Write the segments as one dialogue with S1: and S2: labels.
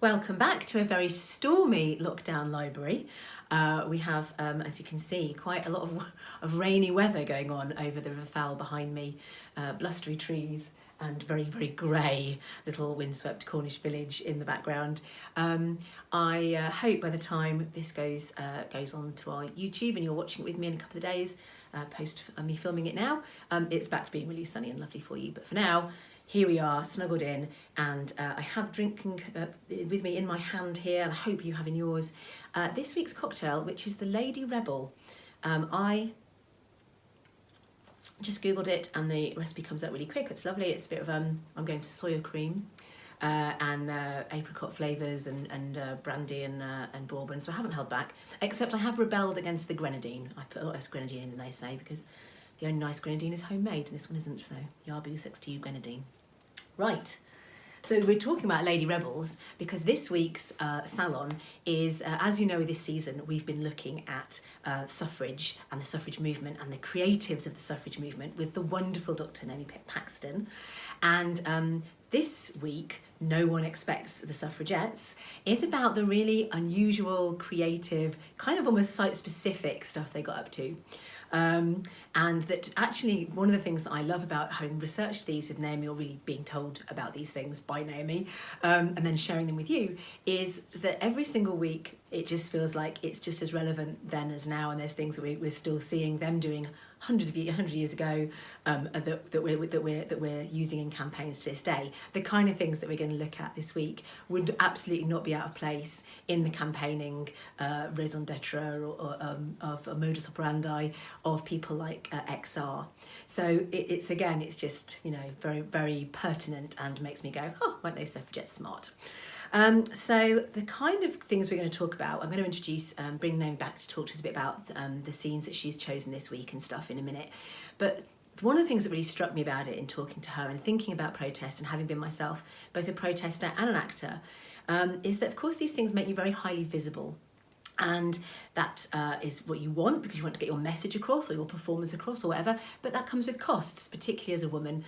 S1: Welcome back to a very stormy lockdown library. We have, as you can see, quite a lot of rainy weather going on over the River Fowl behind me, blustery trees and very, very grey little windswept Cornish village in the background. I hope by the time this goes on to our YouTube and you're watching it with me in a couple of days, post me filming it now, it's back to being really sunny and lovely for you. But for now, here we are, snuggled in, and I have drinking with me in my hand here, and I hope you have in yours, this week's cocktail, which is the Lady Rebel. I just Googled it and the recipe comes out really quick. It's lovely. It's a bit of, I'm going for soya cream and apricot flavours and brandy and bourbon, so I haven't held back, except I have rebelled against the grenadine. I put a lot less grenadine in than they say, because the only nice grenadine is homemade and this one isn't, so yarbu sucks to you, grenadine. Right, so we're talking about Lady Rebels because this week's Salon is, as you know, this season we've been looking at suffrage and the suffrage movement and the creatives of the suffrage movement with the wonderful Dr. Naomi Paxton. And this week, No One Expects the Suffragettes is about the really unusual, creative, kind of almost site-specific stuff they got up to. And that actually one of the things that I love about having researched these with Naomi, or really being told about these things by Naomi, and then sharing them with you, is that every single week it just feels like it's just as relevant then as now, and there's things that we're still seeing them doing 100 years ago that we're using in campaigns to this day. The kind of things that we're going to look at this week would absolutely not be out of place in the campaigning raison d'etre or of a modus operandi of people like XR. So it's just, you know, very, very pertinent and makes me go, oh, weren't those suffragettes smart? So the kind of things we're going to talk about, I'm going to introduce, bring Naomi back to talk to us a bit about the scenes that she's chosen this week and stuff in a minute. But one of the things that really struck me about it in talking to her and thinking about protest and having been myself both a protester and an actor, is that of course these things make you very highly visible. And that is what you want, because you want to get your message across or your performance across or whatever, but that comes with costs, particularly as a woman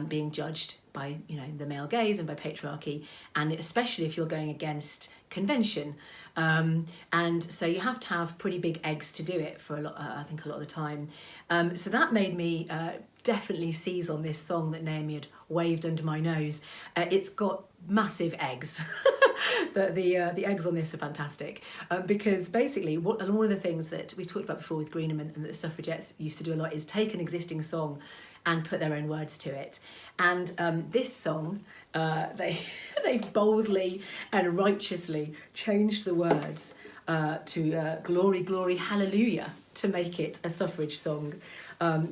S1: being judged by, you know, the male gaze and by patriarchy, and especially if you're going against convention. And so you have to have pretty big eggs to do it for a lot, I think a lot of the time. So that made me definitely seize on this song that Naomi had waved under my nose. It's got massive eggs. The eggs on this are fantastic because basically one of the things that we've talked about before with Greenham and that the suffragettes used to do a lot is take an existing song and put their own words to it. And this song, they've boldly and righteously changed the words to glory, glory, hallelujah, to make it a suffrage song,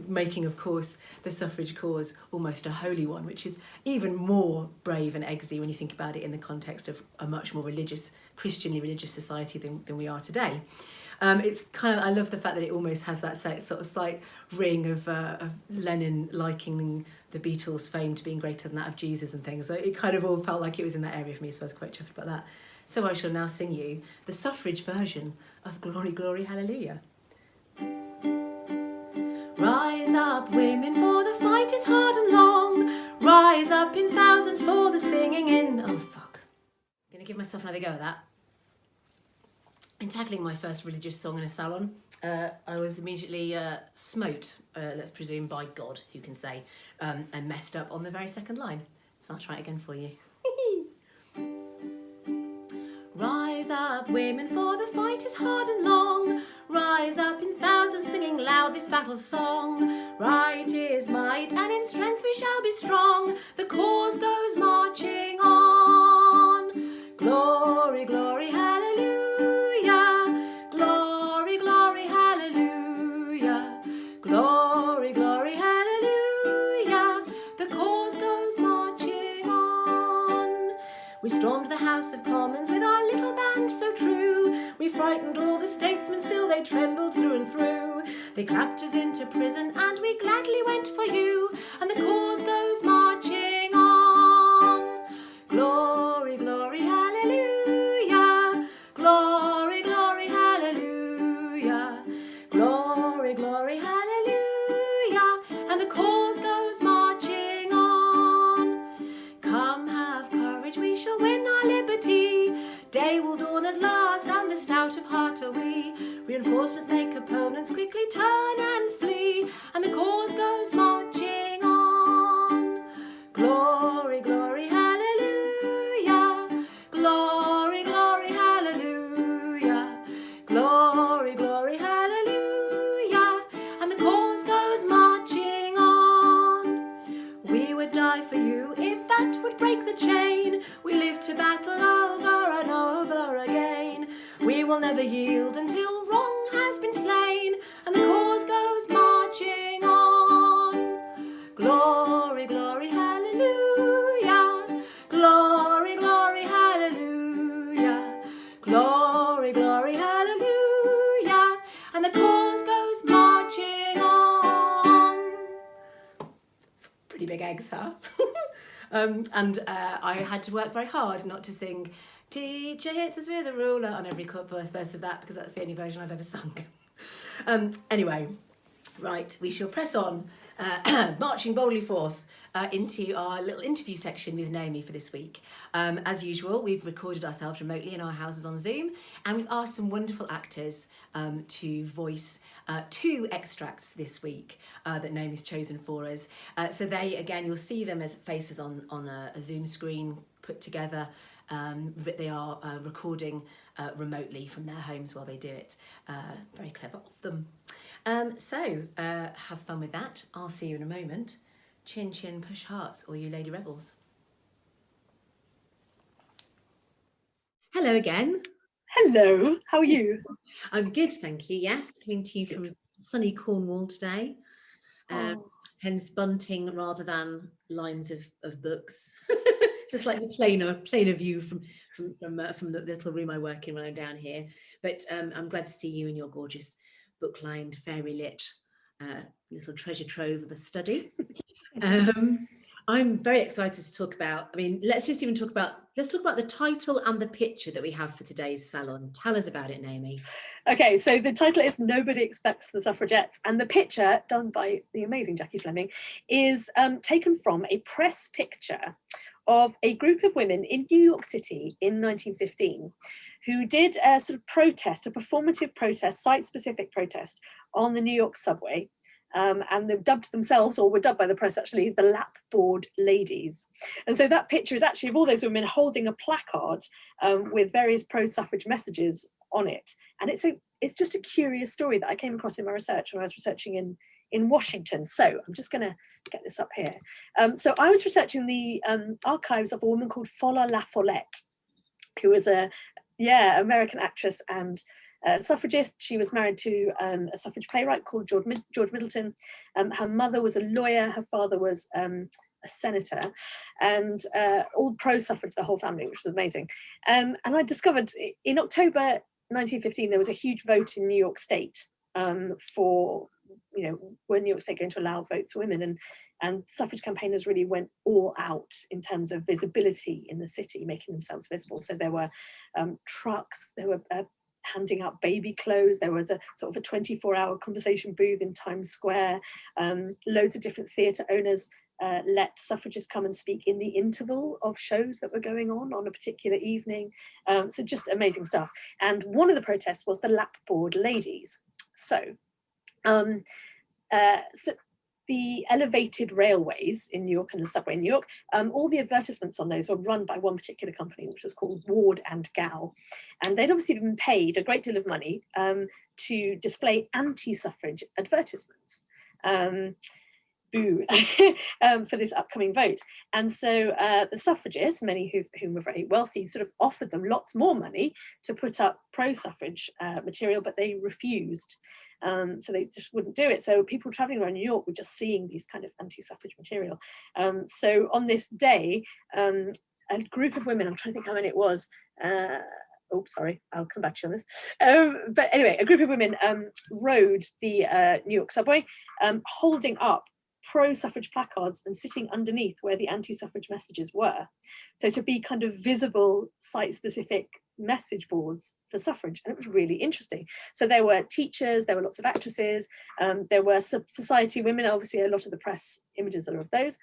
S1: making, of course, the suffrage cause almost a holy one, which is even more brave and eggsy when you think about it in the context of a much more religious, Christianly religious society than we are today. It's kind of, I love the fact that it almost has that sort of slight ring of Lennon likening the Beatles' fame to being greater than that of Jesus and things. So it kind of all felt like it was in that area for me, so I was quite chuffed about that. So I shall now sing you the suffrage version of Glory, Glory, Hallelujah. Rise up, women, for the fight is hard and long. Rise up in thousands for the singing in... Oh, fuck. I'm going to give myself another go at that. In tackling my first religious song in a salon, I was immediately smote, let's presume, by God, who can say, and messed up on the very second line. So I'll try it again for you. Rise up, women, for the fight is hard and long. Rise up in thousands, singing loud this battle song. Right is might, and in strength we shall be strong. The cause goes marching on. Glory, glory, hallelujah. Glory, glory, hallelujah. Glory, glory, hallelujah. The cause goes marching on. We stormed the House of Commons with our little band so true. We frightened all the statesmen, still they trembled through and through. They clapped us into prison and we gladly went for you. And the cause goes marching on. Glory, glory, hallelujah. Glory, glory, hallelujah. Glory, glory, hallelujah. And the cause goes marching on. Come, have courage, we shall win our liberty. enforcement make opponents quickly turn and flee, and the cause goes marching on. Glory, glory, hallelujah. Glory, glory, hallelujah. Glory, glory, hallelujah. And the cause goes marching on. We would die for you if that would break the chain. We live to battle over and over again. We will never yield until wrong has been slain, and the cause goes marching on. Glory, glory, hallelujah. Glory, glory, hallelujah. Glory, glory, hallelujah. And the cause goes marching on. Pretty big eggs, huh? I had to work very hard not to sing "Teacher hits us with a ruler" on every verse of that, because that's the only version I've ever sung. Anyway, right, we shall press on, marching boldly forth into our little interview section with Naomi for this week. As usual, we've recorded ourselves remotely in our houses on Zoom, and we've asked some wonderful actors to voice 2 extracts this week that Naomi's chosen for us. So they, again, you'll see them as faces on a Zoom screen put together, but they are recording remotely from their homes while they do it. Very clever of them. So have fun with that. I'll see you in a moment. Chin chin push hearts, all you lady rebels. Hello again.
S2: Hello, how are you?
S1: I'm good, thank you. Yes, coming to you from sunny Cornwall today. Hence bunting rather than lines of books. It's a slightly plainer view from the little room I work in when I'm down here. But I'm glad to see you in your gorgeous book-lined, fairy lit little treasure trove of a study. I'm very excited to talk about, let's talk about the title and the picture that we have for today's salon. Tell us about it, Naomi.
S2: Okay, so the title is "Nobody Expects the Suffragettes," and the picture, done by the amazing Jackie Fleming, is taken from a press picture of a group of women in New York City in 1915 who did a sort of protest, a performative protest, site-specific protest on the New York subway. And they've dubbed themselves, or were dubbed by the press actually, the Lapboard Ladies. And so that picture is actually of all those women holding a placard with various pro-suffrage messages on it. And it's just a curious story that I came across in my research when I was researching in Washington. So I'm just going to get this up here. So I was researching the archives of a woman called Folla La Follette, who was a American actress and suffragist. She was married to a suffrage playwright called George Middleton. Her mother was a lawyer, her father was a senator, and all pro-suffrage, the whole family, which was amazing. And I discovered in October 1915 there was a huge vote in New York State for, were New York State going to allow votes for women, and suffrage campaigners really went all out in terms of visibility in the city, making themselves visible. So there were trucks, there were handing out baby clothes, there was a sort of a 24-hour conversation booth in Times Square, loads of different theatre owners let suffragists come and speak in the interval of shows that were going on a particular evening. So just amazing stuff. And one of the protests was the Lapboard Ladies. So the elevated railways in New York and the subway in New York, all the advertisements on those were run by one particular company, which was called Ward and Gow. And they'd obviously been paid a great deal of money to display anti-suffrage advertisements. Boo, for this upcoming vote. And so the suffragists, many whom were very wealthy, sort of offered them lots more money to put up pro-suffrage material, but they refused. So they just wouldn't do it. So people traveling around New York were just seeing these kind of anti-suffrage material. So on this day, a group of women, I'm trying to think how many it was, oh, sorry, I'll come back to you on this. But anyway, a group of women rode the New York subway, holding up pro-suffrage placards and sitting underneath where the anti-suffrage messages were. So to be kind of visible site-specific message boards for suffrage, and it was really interesting. So there were teachers, there were lots of actresses, there were society women, obviously a lot of the press images are of those.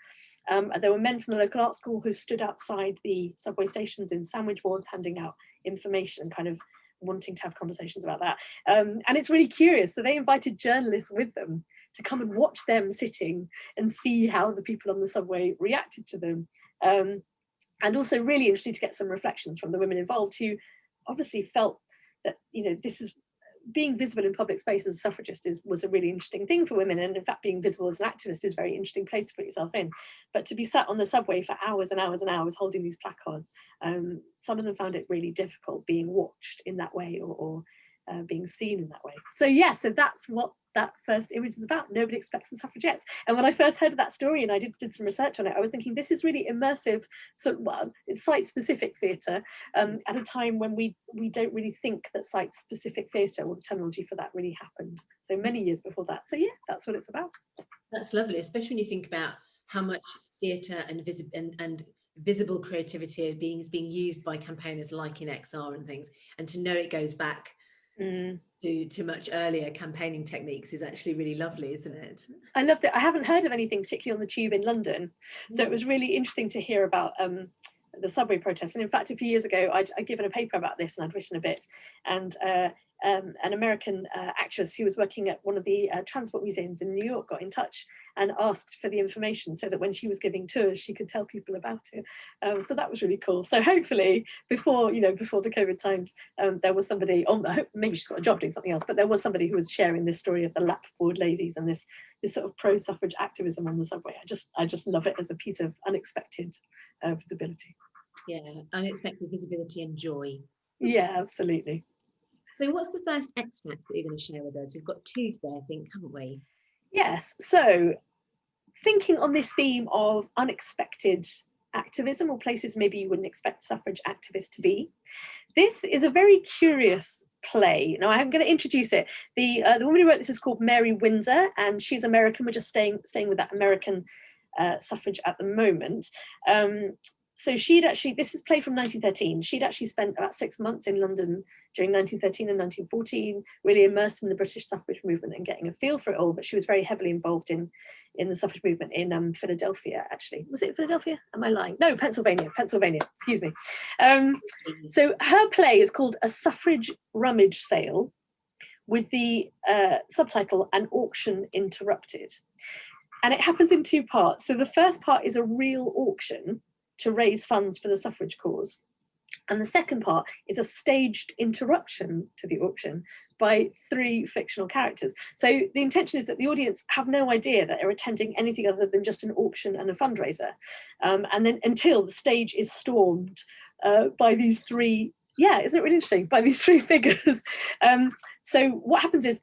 S2: There were men from the local art school who stood outside the subway stations in sandwich boards handing out information, kind of wanting to have conversations about that. And it's really curious. So they invited journalists with them to come and watch them sitting and see how the people on the subway reacted to them. And also really interesting to get some reflections from the women involved, who obviously felt that, this is being visible in public space as a suffragist was a really interesting thing for women. And in fact, being visible as an activist is a very interesting place to put yourself in. But to be sat on the subway for hours and hours and hours holding these placards, some of them found it really difficult being watched in that way or being seen in that way. So yeah, so that's what that first image is about. Nobody expects the suffragettes. And when I first heard of that story and I did some research on it, I was thinking this is really immersive, it's site-specific theatre at a time when we don't really think that site-specific theatre, or the terminology for that, really happened. So many years before that. So yeah, that's what it's about.
S1: That's lovely, especially when you think about how much theatre and visible creativity is being used by campaigners like in XR and things, and to know it goes back to much earlier campaigning techniques is actually really lovely, isn't it?
S2: I loved it. I haven't heard of anything particularly on the tube in London, so it was really interesting to hear about the subway protests. And in fact, a few years ago, I'd given a paper about this and I'd written a bit, and an American actress who was working at one of the transport museums in New York got in touch and asked for the information so that when she was giving tours, she could tell people about it. So that was really cool. So hopefully before the COVID times, there was somebody maybe she's got a job doing something else, but there was somebody who was sharing this story of the lapboard ladies and this sort of pro-suffrage activism on the subway. I just love it as a piece of unexpected visibility.
S1: Yeah, unexpected visibility and joy.
S2: Yeah, absolutely.
S1: So what's the first extract that you're going to share with us? We've got two today, I think, haven't we?
S2: Yes. So thinking on this theme of unexpected activism, or places maybe you wouldn't expect suffrage activists to be, this is a very curious play. Now I'm going to introduce it. The woman who wrote this is called Mary Windsor, and she's American. We're just staying with that American suffrage at the moment. So this is a play from 1913. She'd actually spent about 6 months in London during 1913 and 1914, really immersed in the British suffrage movement and getting a feel for it all. But she was very heavily involved in the suffrage movement in Philadelphia, actually. Was it Philadelphia? Am I lying? No, Pennsylvania, excuse me. So her play is called A Suffrage Rummage Sale, with the subtitle An Auction Interrupted. And it happens in two parts. So the first part is a real auction to raise funds for the suffrage cause. And the second part is a staged interruption to the auction by 3 fictional characters. So the intention is that the audience have no idea that they're attending anything other than just an auction and a fundraiser. And then until the stage is stormed by these 3, isn't it really interesting, by these 3 figures. So what happens is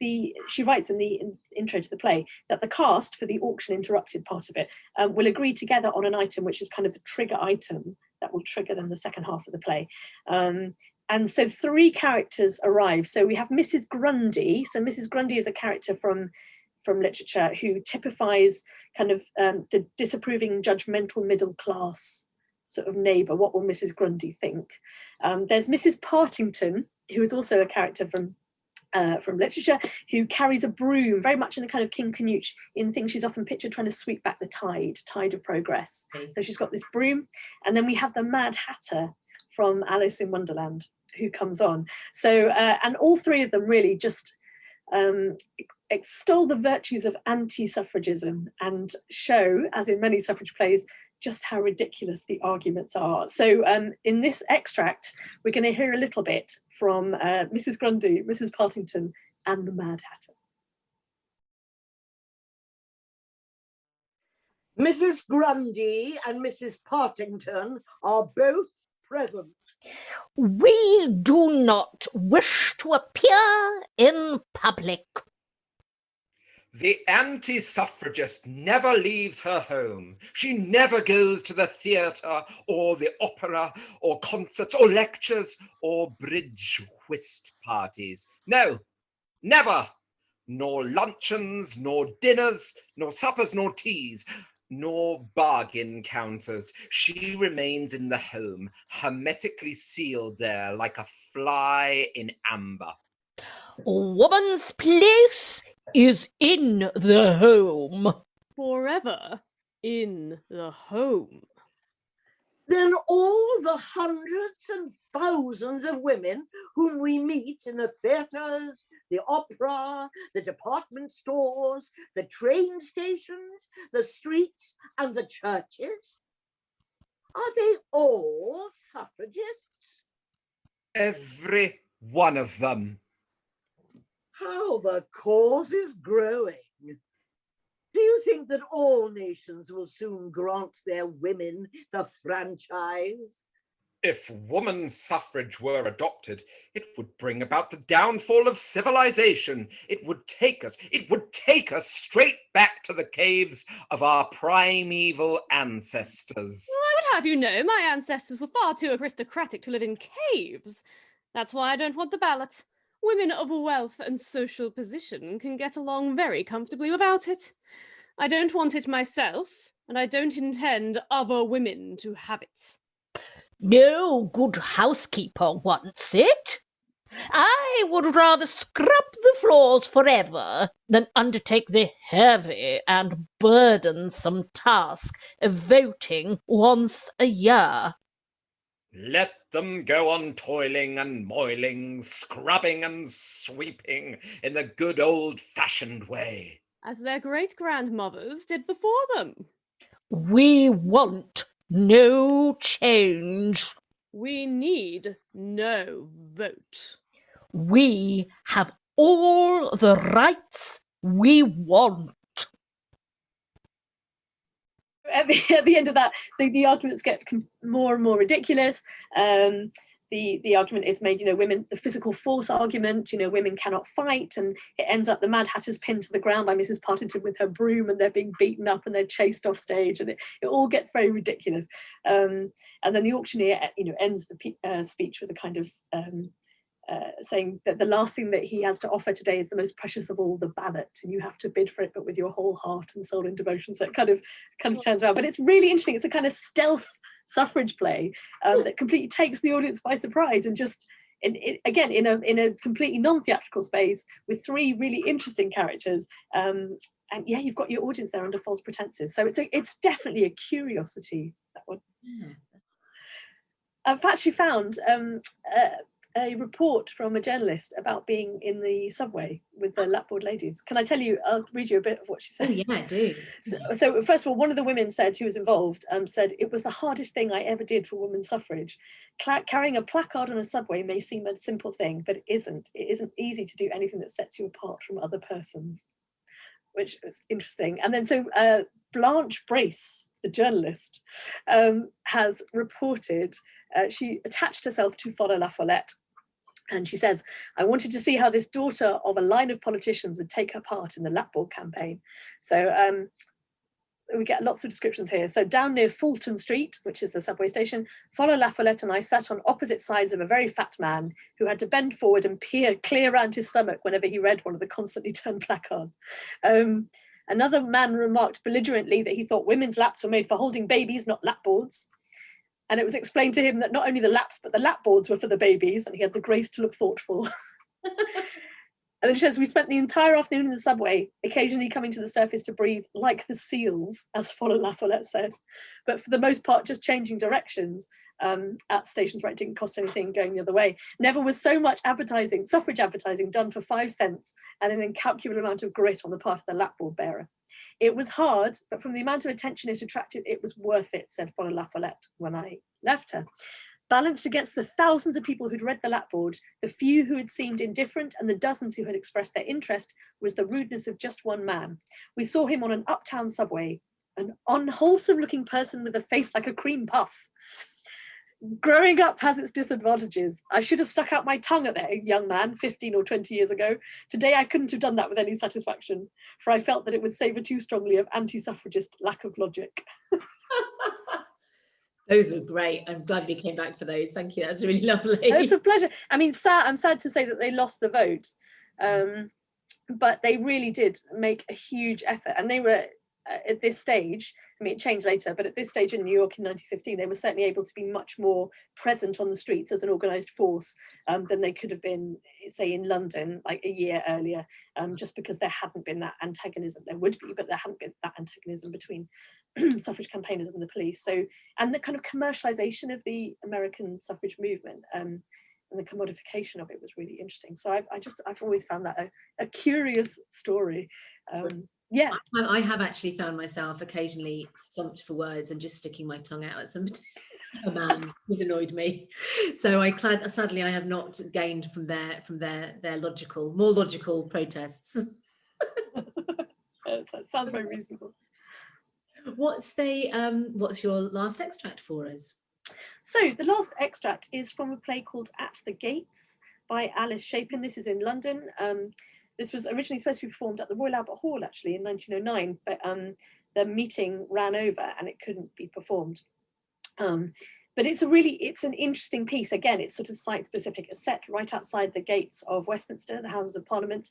S2: she writes in the intro to the play that the cast for the auction interrupted part of it will agree together on an item which is kind of the trigger item that will trigger then the second half of the play. And so 3 characters arrive. So we have Mrs. Grundy. So Mrs. Grundy is a character from literature who typifies kind of the disapproving, judgmental middle class sort of neighbour. What will Mrs. Grundy think? There's Mrs. Partington, who is also a character from literature, who carries a broom, very much in the kind of King Canute in things. She's often pictured trying to sweep back the tide of progress. So she's got this broom. And then we have the Mad Hatter from Alice in Wonderland, who comes on. So, and all 3 of them really just extol the virtues of anti-suffragism and show, as in many suffrage plays, just how ridiculous the arguments are. So in this extract, we're going to hear a little bit from Mrs. Grundy, Mrs. Partington, and the Mad Hatter.
S3: Mrs. Grundy and Mrs. Partington are both present.
S4: We do not wish to appear in public.
S5: The anti-suffragist never leaves her home. She never goes to the theatre or the opera or concerts or lectures or bridge whist parties. No, never. Nor luncheons, nor dinners, nor suppers, nor teas, nor bargain counters. She remains in the home, hermetically sealed there like a fly in amber.
S4: Woman's place is in the home.
S6: Forever in the home.
S3: then all the hundreds and thousands of women whom we meet in the theatres, the opera, the department stores, the train stations, the streets, and the churches, are they all suffragists?
S5: Every one of them.
S3: How the cause is growing. Do you think that all nations will soon grant their women the franchise?
S5: If woman suffrage were adopted, it would bring about the downfall of civilization. It would take us straight back to the caves of our primeval ancestors.
S6: Well, I would have you know, my ancestors were far too aristocratic to live in caves. That's why I don't want the ballot. Women of wealth and social position can get along very comfortably without it. I don't want it myself, and I don't intend other women to have it.
S4: No good housekeeper wants it. I would rather scrub the floors forever than undertake the heavy and burdensome task of voting once a year.
S5: Let them go on toiling and moiling, scrubbing and sweeping in the good old-fashioned way.
S6: As their great-grandmothers did before them.
S4: We want no change.
S6: We need no vote.
S4: We have all the rights we want.
S2: At the end of that, the arguments get more and more ridiculous. The argument is made, women, the physical force argument, women cannot fight, and it ends up the Mad Hatter's pinned to the ground by Mrs. Partington with her broom, and they're being beaten up and they're chased off stage, and it all gets very ridiculous. And then the auctioneer, ends the speech with a kind of saying that the last thing that he has to offer today is the most precious of all, the ballot, and you have to bid for it, but with your whole heart and soul and devotion. So it kind of turns around, but it's really interesting. It's a kind of stealth suffrage play that completely takes the audience by surprise, and just in a completely non-theatrical space with three really interesting characters. And yeah, you've got your audience there under false pretenses. So it's definitely a curiosity, that one.
S1: Yeah.
S2: I've actually found a report from a journalist about being in the subway with the lapboard ladies. Can I tell you? I'll read you a bit of what she said.
S1: Oh, yeah, I do.
S2: So first of all, one of the women said, who was involved, said, "It was the hardest thing I ever did for women's suffrage. Carrying a placard on a subway may seem a simple thing, but it isn't. It isn't easy to do anything that sets you apart from other persons," which is interesting. And then so Blanche Brace, the journalist, has reported, she attached herself to Folla La Follette, and she says, "I wanted to see how this daughter of a line of politicians would take her part in the lapboard campaign." So we get lots of descriptions here. So down near Fulton Street, which is the subway station, Folla La Follette and I sat on opposite sides of a very fat man who had to bend forward and peer clear around his stomach whenever he read one of the constantly turned placards. Another man remarked belligerently that he thought women's laps were made for holding babies, not lapboards. And it was explained to him that not only the laps, but the lapboards were for the babies, and he had the grace to look thoughtful. And then she says, "We spent the entire afternoon in the subway, occasionally coming to the surface to breathe like the seals," as Folla La Follette said, but for the most part, just changing directions at stations where it didn't cost anything going the other way. Never was so much advertising, suffrage advertising, done for 5 cents and an incalculable amount of grit on the part of the lapboard bearer. "It was hard, but from the amount of attention it attracted, it was worth it," said Folla La Follette when I left her. Balanced against the thousands of people who'd read the lapboard, the few who had seemed indifferent and the dozens who had expressed their interest was the rudeness of just one man. We saw him on an uptown subway, an unwholesome-looking person with a face like a cream puff. "Growing up has its disadvantages. I should have stuck out my tongue at that young man 15 or 20 years ago. Today I couldn't have done that with any satisfaction, for I felt that it would savour too strongly of anti-suffragist lack of logic."
S1: Those were great. I'm glad we came back for those. Thank you. That's really lovely.
S2: It's a pleasure. I mean, I'm sad to say that they lost the vote, but they really did make a huge effort, and they were at this stage, I mean, it changed later, but at this stage in New York in 1915, they were certainly able to be much more present on the streets as an organised force than they could have been, say, in London, like a year earlier, just because there hadn't been that antagonism. There would be, but there hadn't been that antagonism between suffrage campaigners and the police. So, and the kind of commercialisation of the American suffrage movement and the commodification of it was really interesting. So I've always found that a curious story. Yeah,
S1: I have actually found myself occasionally stumped for words and just sticking my tongue out at somebody, a man who's annoyed me. So sadly I have not gained from their more logical protests.
S2: That sounds very reasonable.
S1: What's your last extract for us?
S2: So the last extract is from a play called At the Gates by Alice Shapin. This is in London. This was originally supposed to be performed at the Royal Albert Hall actually in 1909, but the meeting ran over and it couldn't be performed. But it's an interesting piece. Again, it's sort of site specific. It's set right outside the gates of Westminster, the Houses of Parliament,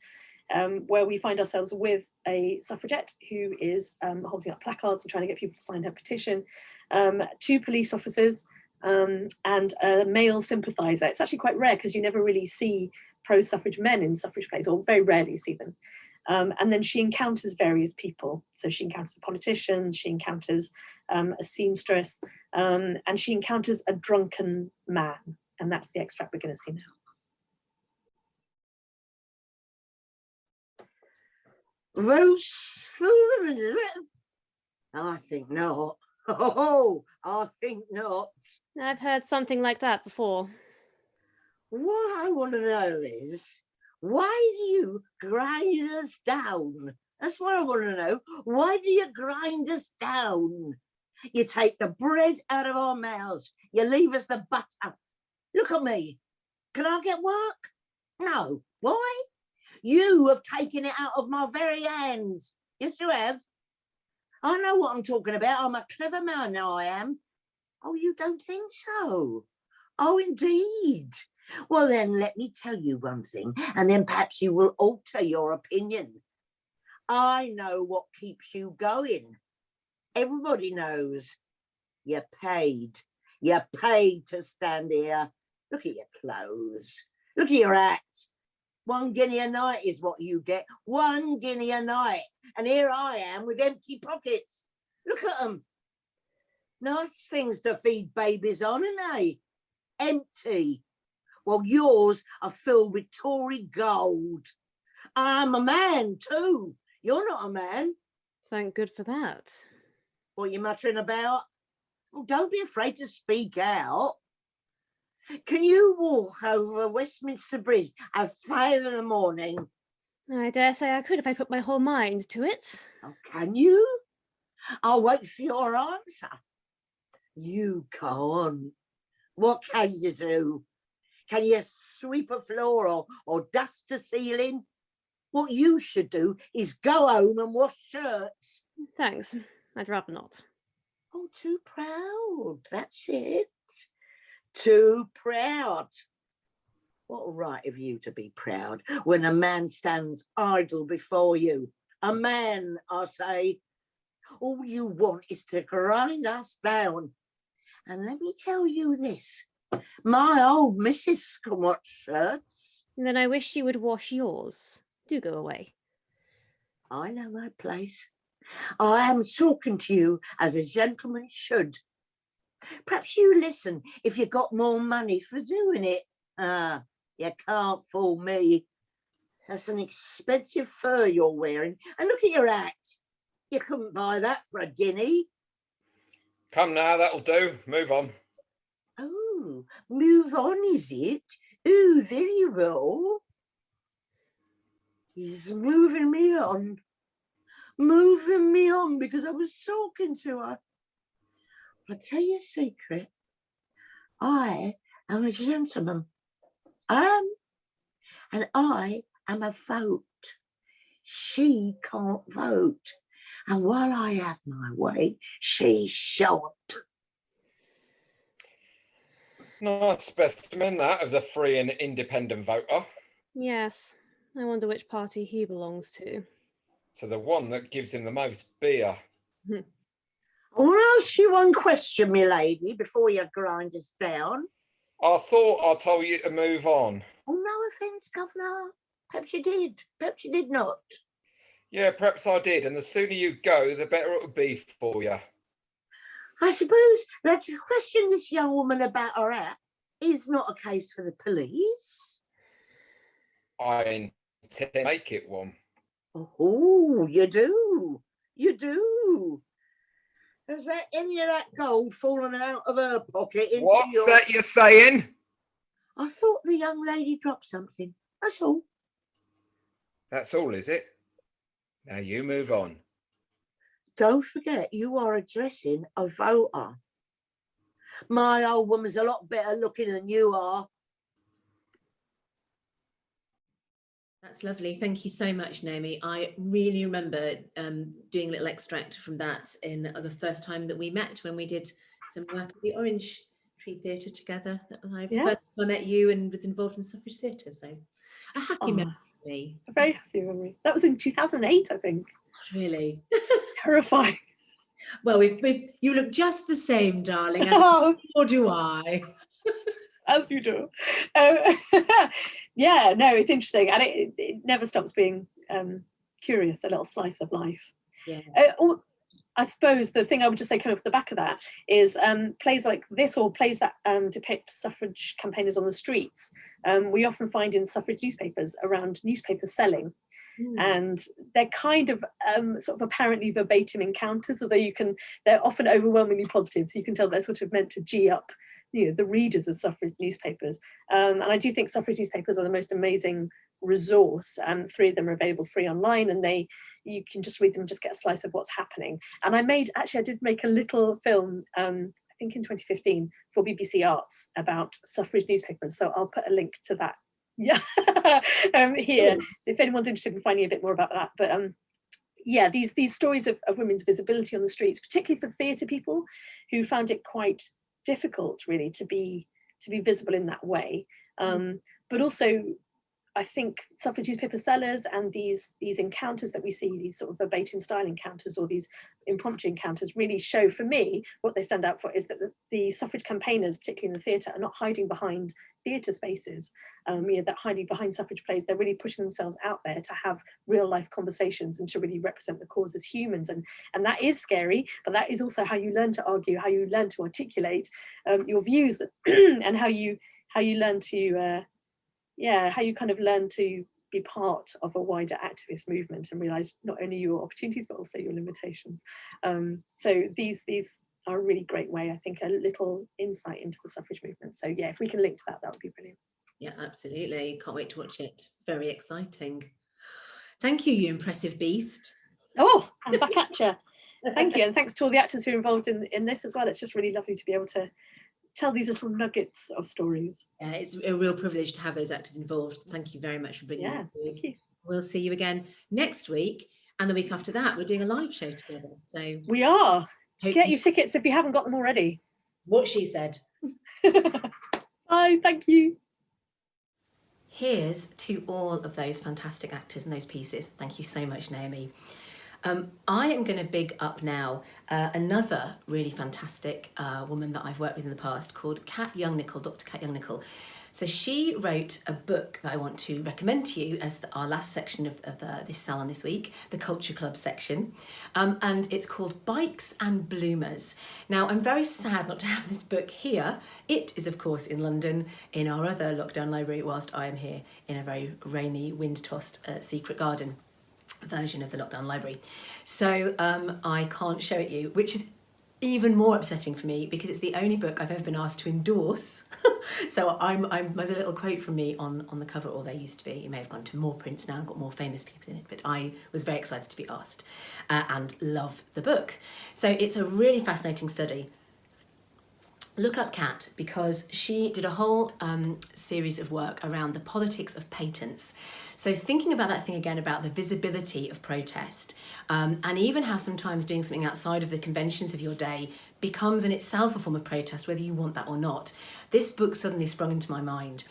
S2: where we find ourselves with a suffragette who is holding up placards and trying to get people to sign her petition, 2 police officers, and a male sympathiser. It's actually quite rare because you never really see pro-suffrage men in suffrage plays, or very rarely see them. And then she encounters various people. So she encounters a politician, she encounters a seamstress, and she encounters a drunken man. And that's the extract we're going to see now.
S3: Roast food, is it? I think not. Oh, I think not.
S6: I've heard something like that before.
S3: What I want to know is, why do you grind us down? That's what I want to know. Why do you grind us down? You take the bread out of our mouths. You leave us the butter. Look at me. Can I get work? No. Why? You have taken it out of my very hands. Yes, you have. I know what I'm talking about. I'm a clever man now, I am. Oh, you don't think so? Oh, indeed. Well, then let me tell you one thing, and then perhaps you will alter your opinion. I know what keeps you going. Everybody knows. You're paid. You're paid to stand here. Look at your clothes. Look at your hat. 1 guinea a night is what you get. 1 guinea a night. And here I am with empty pockets. Look at them. Nice things to feed babies on, aren't they? Empty. Well, yours are filled with Tory gold. I'm a man too. You're not a man.
S6: Thank good for that.
S3: What are you muttering about? Oh, don't be afraid to speak out. Can you walk over Westminster Bridge at 5 in the morning?
S6: I dare say I could if I put my whole mind to it.
S3: Oh, can you? I'll wait for your answer. You can't. What can you do? Can you sweep a floor or dust a ceiling? What you should do is go home and wash shirts.
S6: Thanks. I'd rather not.
S3: Oh, too proud. That's it. Too proud. What right have you to be proud when a man stands idle before you? A man, I say. All you want is to grind us down. And let me tell you this. My old missus can wash shirts.
S6: Then I wish you would wash yours. Do go away.
S3: I know my place. I am talking to you as a gentleman should. Perhaps you listen if you got more money for doing it. You can't fool me. That's an expensive fur you're wearing. And look at your hat. You couldn't buy that for a guinea.
S5: Come now, that'll do. Move on.
S3: Oh, move on, is it? Oh, very well. He's moving me on. Moving me on because I was talking to her. I'll tell you a secret. I am a gentleman. I am. And I am a vote. She can't vote. And while I have my way, she shan't.
S5: Nice specimen, that, of the free and independent voter.
S6: Yes. I wonder which party he belongs to.
S5: to the one that gives him the most beer.
S3: I want to ask you one question, my lady, before you grind us down.
S5: I thought I told you to move on.
S3: Oh, no offence, Governor. Perhaps you did. Perhaps you did not.
S5: Yeah, perhaps I did, and the sooner you go, the better it would be for you.
S3: I suppose that to question this young woman about her hat is not a case for the police.
S5: I intend to make it one.
S3: Oh, you do. You do. Has that any of that gold fallen out of her pocket into
S5: What's
S3: your...
S5: that you're saying?
S3: I thought the young lady dropped something. That's all.
S5: That's all, is it? Now you move on.
S3: Don't forget, you are addressing a voter. My old woman's a lot better looking than you are.
S1: That's lovely. Thank you so much, Naomi. I really remember doing a little extract from that in the first time that we met, when we did some work at the Orange Tree Theatre together. That was the first time I met you and was involved in suffrage theatre. So a happy memory for me.
S2: A very happy memory. That was in 2008, I think.
S1: Not really.
S2: It's terrifying.
S1: Well, you look just the same, darling, or do I.
S2: As you do. Yeah, no, it's interesting. And it never stops being curious, a little slice of life.
S1: Yeah.
S2: I suppose the thing I would just say coming off the back of that is plays like this, or plays that depict suffrage campaigners on the streets, we often find in suffrage newspapers around newspaper selling. And they're kind of sort of apparently verbatim encounters, although they're often overwhelmingly positive, so you can tell they're sort of meant to G up the readers of suffrage newspapers. And I do think suffrage newspapers are the most amazing resource. 3 of them are available free online, and you can just read them and just get a slice of what's happening. And I did make a little film, I think in 2015, for BBC Arts about suffrage newspapers, so I'll put a link to that here if anyone's interested in finding a bit more about that. But yeah, these stories of women's visibility on the streets, particularly for theatre people who found it quite difficult really to be visible in that way, but also I think suffrage newspaper sellers and these encounters that we see, these sort of verbatim style encounters or these impromptu encounters, really show, for me, what they stand out for is that the suffrage campaigners, particularly in the theatre, are not hiding behind theatre spaces, that hiding behind suffrage plays. They're really pushing themselves out there to have real life conversations and to really represent the cause as humans. And that is scary, but that is also how you learn to argue, how you learn to articulate your views, and how you learn to how you kind of learn to be part of a wider activist movement and realize not only your opportunities but also your limitations. So these are a really great way, I think, a little insight into the suffrage movement. So yeah, if we can link to that would be brilliant.
S1: Yeah, absolutely. Can't wait to watch it. Very exciting. Thank you, you impressive beast.
S2: Oh, I'm back at you. Thank you, and thanks to all the actors who are involved in this as well. It's just really lovely to be able to tell these little nuggets of stories.
S1: Yeah, it's a real privilege to have those actors involved. Thank you very much for bringing them.
S2: Thank you.
S1: We'll see you again next week, and the week after that we're doing a live show together. So
S2: we are. Get your tickets if you haven't got them already.
S1: What she said.
S2: Bye, thank you.
S1: Here's to all of those fantastic actors and those pieces. Thank you so much, Naomi. I am going to big up now another really fantastic woman that I've worked with in the past called Cat Youngnickel, Dr. Cat Youngnickel. So she wrote a book that I want to recommend to you as our last section of this salon this week, the Culture Club section, and it's called Bikes and Bloomers. Now, I'm very sad not to have this book here. It is, of course, in London in our other lockdown library, whilst I am here in a very rainy, wind-tossed secret garden version of the lockdown library. So I can't show it you, which is even more upsetting for me because it's the only book I've ever been asked to endorse. So there's a little quote from me on the cover, or there used to be. It may have gone to more prints now and got more famous people in it, but I was very excited to be asked and love the book. So it's a really fascinating study. Look up Kat, because she did a whole series of work around the politics of patents. So thinking about that thing again about the visibility of protest, and even how sometimes doing something outside of the conventions of your day becomes in itself a form of protest, whether you want that or not. This book suddenly sprung into my mind.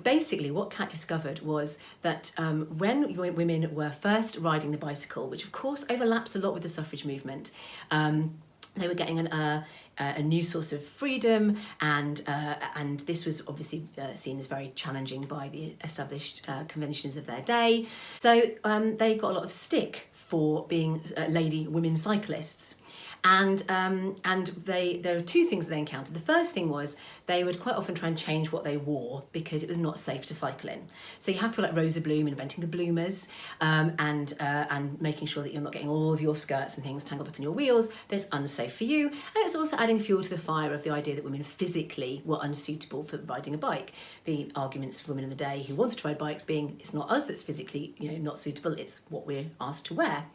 S1: Basically, what Kat discovered was that when women were first riding the bicycle, which of course overlaps a lot with the suffrage movement, they were getting a new source of freedom, and this was obviously seen as very challenging by the established conventions of their day. So they got a lot of stick for being women cyclists. And there were two things they encountered. The first thing was they would quite often try and change what they wore because it was not safe to cycle in. So you have people like Rosa Bloom inventing the bloomers, and making sure that you're not getting all of your skirts and things tangled up in your wheels. That's unsafe for you. And it's also adding fuel to the fire of the idea that women physically were unsuitable for riding a bike. The arguments for women in the day who wanted to ride bikes being, it's not us that's physically not suitable, it's what we're asked to wear.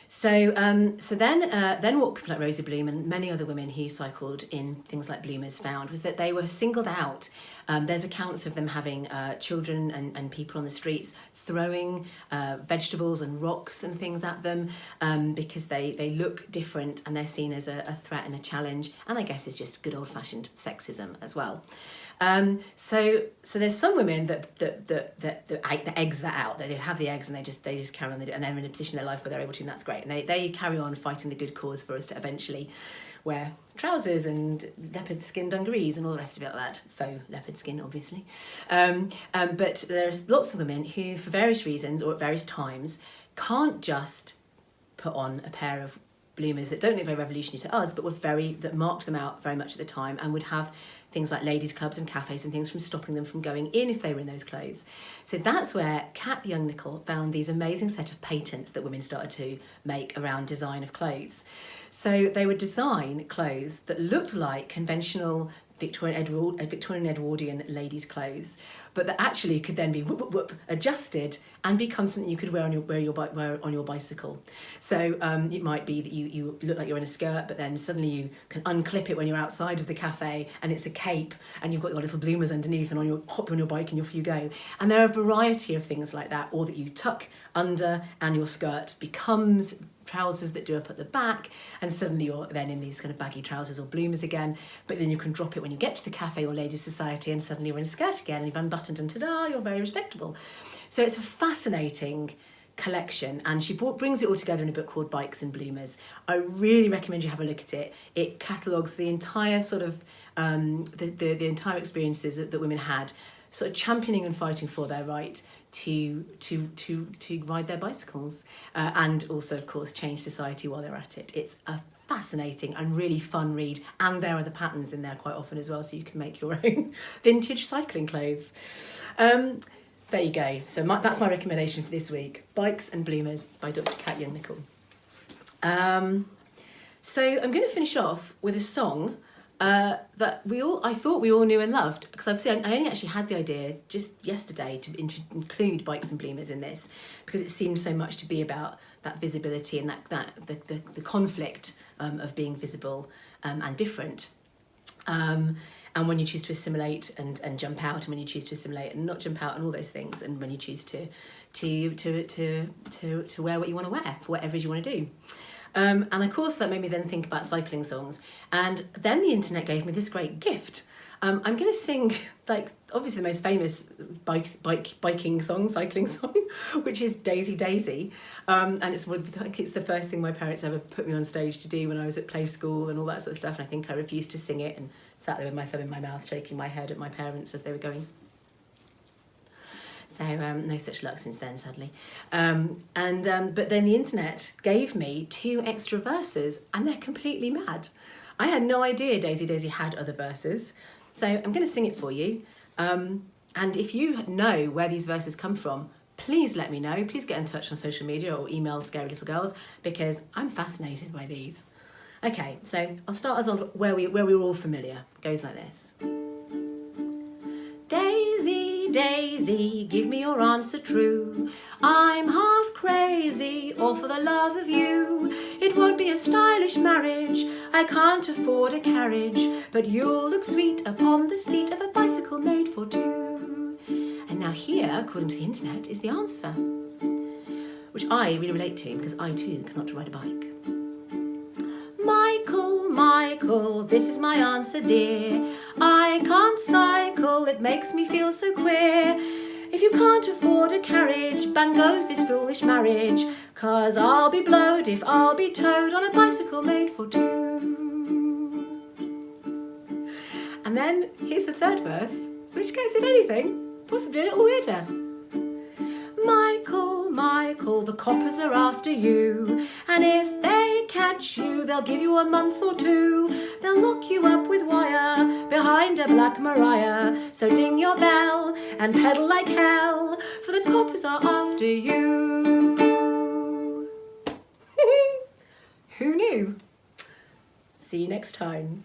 S1: So then what people like Rosa Bloom and many other women who cycled in things like bloomers found was that they were singled out. There's accounts of them having children and people on the streets throwing vegetables and rocks and things at them because they look different and they're seen as a threat and a challenge. And I guess it's just good old-fashioned sexism as well. So there's some women that eggs that out. They have the eggs and they just carry on, and they're in a position in their life where they're able to, and that's great. And they carry on fighting the good cause for us to eventually wear trousers and leopard skin dungarees and all the rest of it like that. Faux leopard skin, obviously. But there's lots of women who, for various reasons or at various times, can't just put on a pair of bloomers that don't look very revolutionary to us, but that marked them out very much at the time, and would have things like ladies' clubs and cafes and things from stopping them from going in if they were in those clothes. So that's where Kat Young-Nicol found these amazing set of patents that women started to make around design of clothes. So they would design clothes that looked like conventional Victorian Edwardian ladies' clothes, but that actually could then be adjusted and become something you could wear on your bicycle. So it might be that you look like you're in a skirt, but then suddenly you can unclip it when you're outside of the cafe, and it's a cape, and you've got your little bloomers underneath, and hop on your bike and off you go. And there are a variety of things like that, or that you tuck under and your skirt becomes trousers that do up at the back, and suddenly you're then in these kind of baggy trousers or bloomers again, but then you can drop it when you get to the cafe or ladies' society, and suddenly you're in a skirt again and you've unbuttoned and ta-da, you're very respectable. So it's a fascinating collection, and she brings it all together in a book called Bikes and Bloomers. I really recommend you have a look at it. It catalogues the entire sort of the entire experiences that women had, sort of championing and fighting for their right to ride their bicycles, and also of course change society while they're at it. It's a fascinating and really fun read, and there are the patterns in there quite often as well, so you can make your own vintage cycling clothes. There you go. So that's my recommendation for this week: Bikes and Bloomers by Dr. Kat Young-Nicol. So I'm going to finish off with a song that I thought we all knew and loved, because I only actually had the idea just yesterday to include Bikes and Bloomers in this, because it seemed so much to be about that visibility and the conflict of being visible and different. And when you choose to assimilate and jump out, and when you choose to assimilate and not jump out, and all those things, and when you choose to wear what you want to wear for whatever it is you want to do. And of course that made me then think about cycling songs, and then the internet gave me this great gift. I'm going to sing, like, obviously the most famous cycling song, which is Daisy Daisy, and I think it's the first thing my parents ever put me on stage to do when I was at play school and all that sort of stuff, and I think I refused to sing it and sat there with my thumb in my mouth shaking my head at my parents as they were going. So no such luck since then, sadly. But then the internet gave me 2 extra verses, and they're completely mad. I had no idea Daisy Daisy had other verses. So I'm going to sing it for you. And if you know where these verses come from, please let me know. Please get in touch on social media or email Scary Little Girls, because I'm fascinated by these. Okay, so I'll start us on where we're all familiar. It goes like this. Daisy, Daisy, give me your answer true. I'm half crazy, all for the love of you. It won't be a stylish marriage, I can't afford a carriage, but you'll look sweet upon the seat of a bicycle made for 2. And now here, according to the internet, is the answer, which I really relate to, because I too cannot ride a bike. Michael, this is my answer, dear. I can't cycle, it makes me feel so queer. If you can't afford a carriage, bang goes this foolish marriage, 'cause I'll be blowed if I'll be towed on a bicycle made for two. And then here's the third verse, which gets, if anything, possibly a little weirder. Michael, Michael, the coppers are after you, and if they catch you, they'll give you a month or two. They'll lock you up with wire behind a black Mariah. So ding your bell and pedal like hell, for the coppers are after you. Who knew? See you next time.